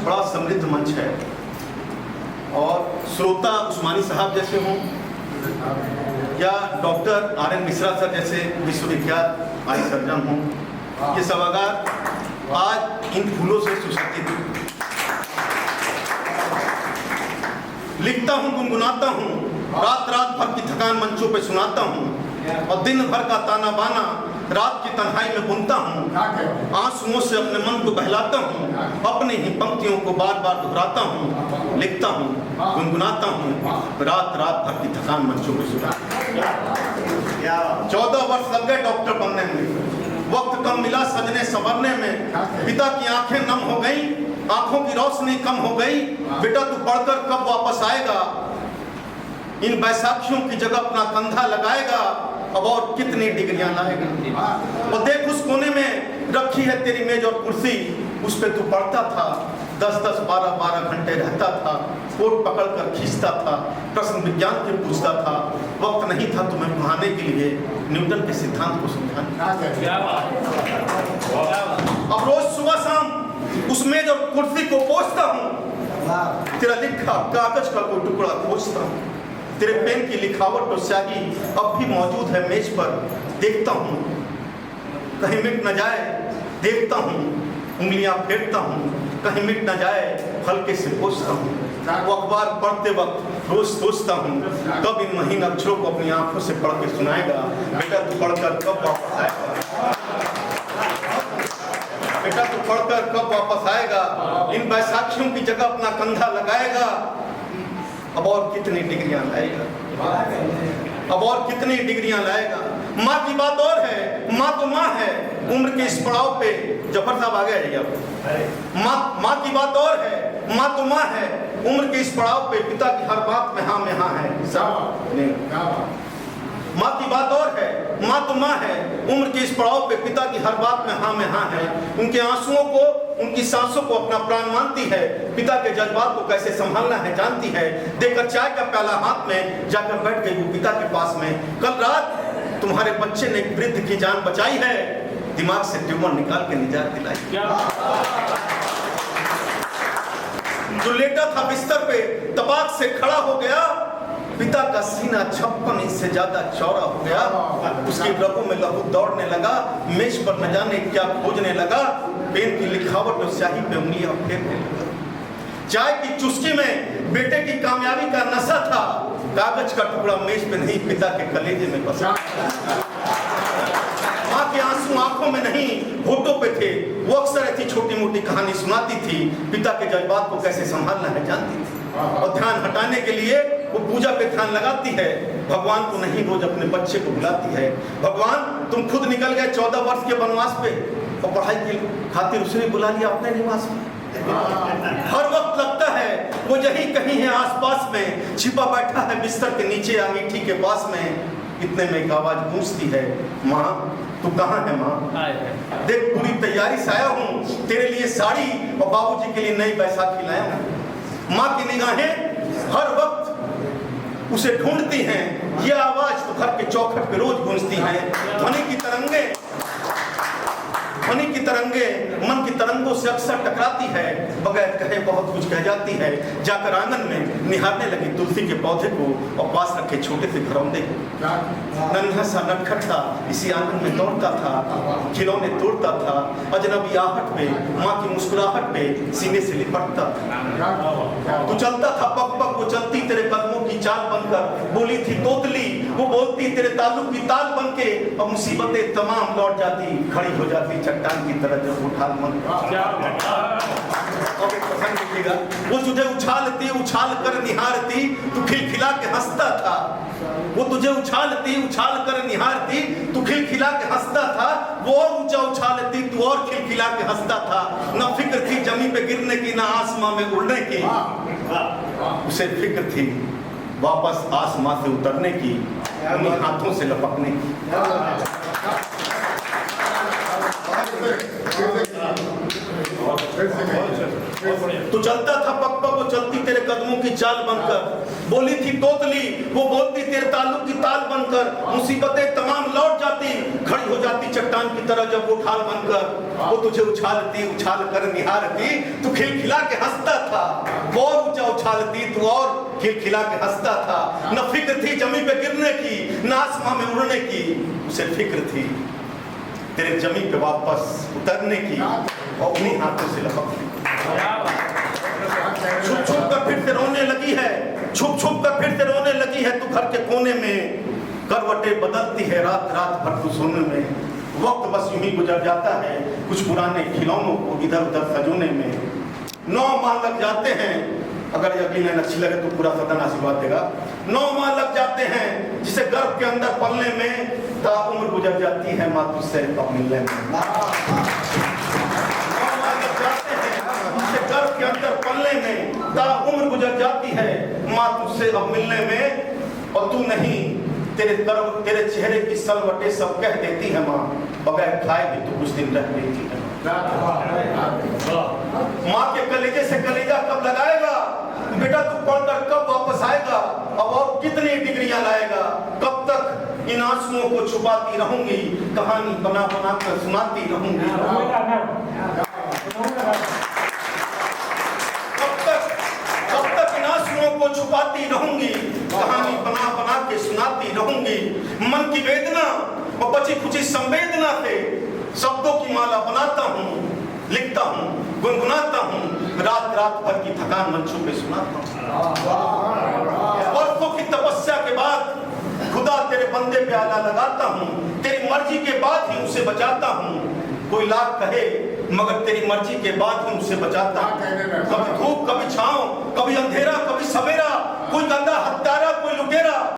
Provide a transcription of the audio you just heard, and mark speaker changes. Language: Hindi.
Speaker 1: बड़ा समृद्ध मंच है और श्रोता उस्मानी साहब जैसे हों या डॉक्टर आर.एन. मिश्रा सर जैसे विश्वविख्यात आई सर्जन हों, ये सभागार आज इन फूलों से सुसज्जित है। लिखता हूँ, गुनगुनाता हूँ, रात रात भर की थकान मंचों पे सुनाता हूँ और दिन भर का ताना बाना रात की तन्हाई में बुनता हूँ। आंसुओं से अपने मन को बहलाता हूँ, अपनी ही पंक्तियों को बार बार दोहराता हूँ। लिखता हूँ, गुनगुनाता हूँ, रात रात भर की थकान मंचों पे सुनाता हूँ। 14 वर्ष लग गए डॉक्टर बनने में, वक्त कम मिला सजने संवरने में। पिता की आंखें नम हो गई, आंखों की रोशनी कम हो गई। बेटा तू पढ़कर कब वापस आएगा, इन बैसाखियों की जगह अपना कंधा लगाएगा, अब और कितनी डिग्रियां लाएगा। और देख उस कोने में रखी है तेरी मेज और कुर्सी, उस पे तू पढ़ता था, 10-10, 12-12 घंटे रहता था, कोट पकड़कर खींचता था, प्रश्न विज्ञान के पूछता था। वक्त नहीं था तुम्हें पढ़ाने के लिए न्यूटन के सिद्धांत को समझाने। अब रोज सुबह शाम उस मेज और कुर्सी को पोंछता हूँ, तेरा लिखा कागज का कोई टुकड़ा खोजता हूँ। तेरे पेन की लिखावट और स्याही अब भी मौजूद है मेज पर, देखता हूँ कहीं मिट न जाए। देखता हूँ उंगलियां फेरता हूँ, कहीं मिट न जाए, हल्के से पोंछता हूँ। वो अखबार पढ़ते वक्त रोज सोचता हूँ कब इन महीन अक्षरों को अपनी आंखों से पढ़ के सुनाएगा। बेटा तू पढ़कर कब वापस आएगा, बेटा तू पढ़कर कब वापस आएगा, इन बैसाखियों की जगह अपना कंधा लगाएगा। अब और कितनी डिग्रियां लाएगा, अब और कितनी डिग्रियां लाएगा। माँ की बात और है, माँ तो माँ है, उम्र के इस पड़ाव पे जफर साहब आ गए अब। माँ की बात और है, माँ तो माँ है, उम्र के इस पड़ाव पे पिता की हर बात में हाँ में हाँ है। माँ की बात और है, माँ तो माँ है, उम्र के इस पड़ाव पे पिता की हर बात में हाँ है। उनके आंसुओं को, उनकी सांसों को अपना प्राण मानती है, पिता के जज्बात को कैसे संभालना है जानती है। देकर चाय का प्याला हाथ में जाकर बैठ गई वो पिता के पास में। कल रात तुम्हारे बच्चे ने एक वृद्ध की जान बचाई है, दिमाग से ट्यूमर निकाल के निजात दिलाई। जो लेटा था बिस्तर पे तपाक से खड़ा हो गया, पिता का सीना 56 इंच से ज्यादा चौड़ा हो गया। उसकी रगों में लहू दौड़ने लगा, मेज पर न जाने क्या खोजने लगा। पेन की लिखावट और स्याही पे उंगलियां फेरने लगा। चाय की चुस्की में बेटे की कामयाबी का नशा था, कागज का टुकड़ा मेज पे नहीं पिता के कलेजे में बसा। माँ के आंसू आंखों में नहीं होठों पे थे। वो अक्सर ऐसी छोटी मोटी कहानी सुनाती थी, पिता के जज्बात को कैसे संभालना है जानती थी। और ध्यान हटाने के लिए वो पूजा पे ध्यान लगाती है, भगवान को नहीं रोज अपने बच्चे को बुलाती है। भगवान तुम खुद निकल गए 14 वर्ष के वनवास पे और पढ़ाई की खातिर उसे भी बुला लिया अपने निवास में। हर वक्त लगता है वो यही कहीं है आसपास में, छिपा बैठा है बिस्तर के नीचे अंगीठी के पास में। इतने में एक आवाज गूंजती है, माँ तू कहाँ है माँ? देख पूरी तैयारी से आया हूँ, तेरे लिए साड़ी और बाबूजी के लिए नई बैसाखी लाया हूँ। माँ की निगाहें हर वक्त उसे ढूंढती हैं। ये आवाज तो घर के चौखट पे रोज गूंजती है। ध्वनि की तरंगे मन की तरंगों से अक्सर टकराती है, बगैर कहे बहुत कुछ कह जाती है। जाकर आंगन में निहारने लगी तुलसी के पौधे को और पास रखे छोटे से घरौंदे को। नन्हा सा नटखट था, इसी आंगन में दौड़ता था, खिलौने तोड़ता था, अजनबी आहट पे, माँ की मुस्कुराहट पे सीने से लिपटता था। तू चलता था पग पग, वो चलती तेरे कदमों की चाल बनकर। बोली थी तोतली, वो बोलती तेरे ताल्लुक की ताल बनके। और मुसीबतें तमाम लौट जाती, खड़ी हो जाती चट्टान की तरह जब उठा मन। वो तुझे उछालती उछाल कर निहारती, तू खिलखिला के हंसता था। वो तुझे उछालती उछाल कर निहारती, तू खिलखिला के हंसता था। वो और ऊंचा उछालती, तू और खिलखिला के हंसता था। न फिक्र थी जमीन पे गिरने की, न आसमां में उड़ने की। उसे फिक्र थी वापस आसमां से उतरने की, उन्हीं हाथों से लपकने की। तू चलता था पग पग, वो चलती तेरे कदमों की चाल बनकर। बोली थी तोतली, वो बोलती तेरे ताल्लुक की ताल बनकर। मुसीबतें तमाम लौट जाती, खड़ी हो जाती चट्टान की तरह जब वो ढाल बनकर। वो तुझे उछालती, उछाल कर निहारती, तू खिलखिला के हंसता था। और ऊंचा उछालती तू और खिलखिला के हंसता था। न फिक्र थी जमीन पे गिरने की, न आसमां में उड़ने की, उसे फिक्र थी तेरे जमीन पे वापस उतरने की और उन्हीं हाथों से लपकने। छुप छुप कर फिर से रोने लगी है, छुप छुप कर फिर से रोने लगी है तू घर के कोने में। करवटें बदलती है रात रात भर तू सोने में। वक्त बस यूं ही गुजर जाता है कुछ पुराने खिलौनों को इधर उधर सजोने में। 9 माह लग जाते हैं, अगर ये अगली लाइन अच्छी लगे तो पूरा सदन आशीर्वाद देगा। 9 माह लग जाते हैं जिसे गर्भ के अंदर पलने में, ताउम्र गुजर जाती है माँ तुझसे अब मिलने में। 9 माह लग जाते हैं जिसे गर्भ के अंदर पलने में, ताउम्र गुजर जाती है माँ तुझसे अब मिलने में। और तू नहीं, तेरे चेहरे की सलवटें सब कह देती है माँ, बगैर खाए भी तो कुछ दिन रह लेती है। माँ के कलेजे से कलेजा कब लगाएगा बेटा, तू पढ़कर कब वापस आएगा, अब और कितनी डिग्रियां लाएगा। कब तक इन आंसुओं को छुपाती रहूंगी, कहानी बना बना कर सुनाती रहूंगी। कब तक इन आंसुओं को छुपाती रहूंगी, कहानी बना बना के सुनाती रहूंगी। मन की वेदना और बची खुची संवेदना से शब्दों की माला बनाता हूँ, लिखता हूँ, गुनगुनाता हूँ, रात रात भर की थकान मंचों पे सुनाता हूँ। वर्षों की तपस्या के बाद खुदा तेरे बंदे पे आला लगाता हूँ, तेरी मर्जी के बाद ही उसे बचाता हूँ। कोई लाख कहे मगर तेरी मर्जी के बाद ही उसे बचाता हूँ। कभी धूप कभी छांव, कभी अंधेरा कभी सवेरा, कोई गंदा हत्यारा